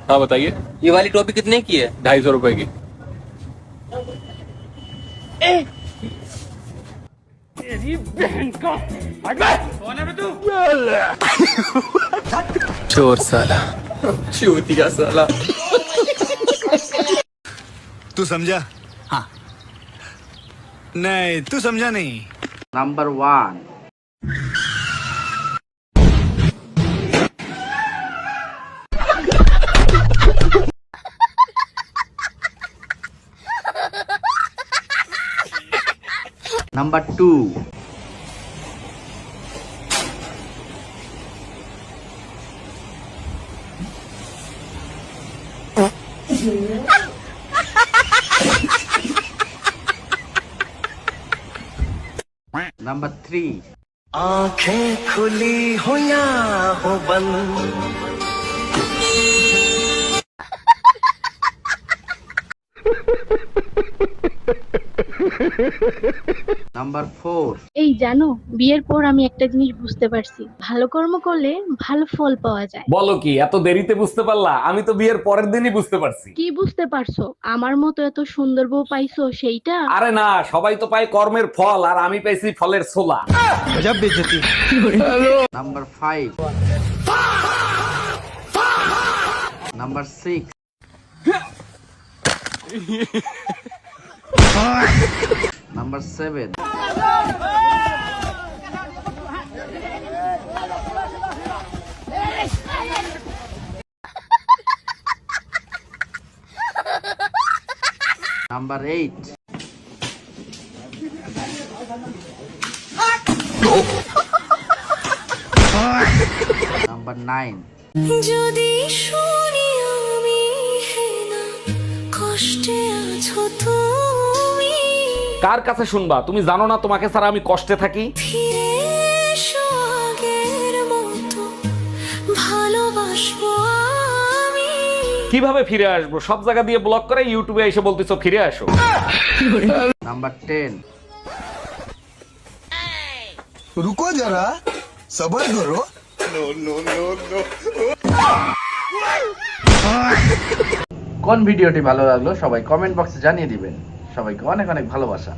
हाँ बताइए। ये वाली टोपी कितने की है? 250 रुपए की। तेरी बहन का कौन है तू? चोर साला, चूतिया साला। तू समझा? हाँ। नहीं, तू समझा नहीं। नंबर 1। नंबर 2। नंबर 3। आंखें खुली हो या हो बंद। नंबर 4। এই জানো, বিয়ের পর আমি একটা জিনিস বুঝতে পারছি, ভালো কর্ম করলে ভালো ফল পাওয়া যায়। বলো কি, এত দেরিতে বুঝতে পারলা? আমি তো বিয়ের পরের দিনই বুঝতে পারছি। কি বুঝতে পারছো? আমার মতো এত সুন্দর বউ পাইছো সেইটা? আরে না, সবাই তো পায় কর্মের ফল, আর আমি পাইছি ফলের ছোলা। Number 5। Number 6। Number 7। Number 8। Number 9। যদি শুনি আমি হেনা কষ্টে আছো তুমি, কার কাছে শুনবা? তুমি জানো না তোমাকে ছাড়া আমি কষ্টে থাকি? ফিরে এসো আগের মতো ভালোবাসবো আমি। কিভাবে ফিরে আসবো? সব জায়গা দিয়ে ব্লক করে ইউটিউবে এসে বলতেছো ফিরে আসো। नंबर 10। रुको जरा, सबर करो। কোন ভিডিওটি ভালো লাগলো সবাই কমেন্ট বক্সে জানিয়ে দিবেন। সবাইকে অনেক অনেক ভালোবাসা।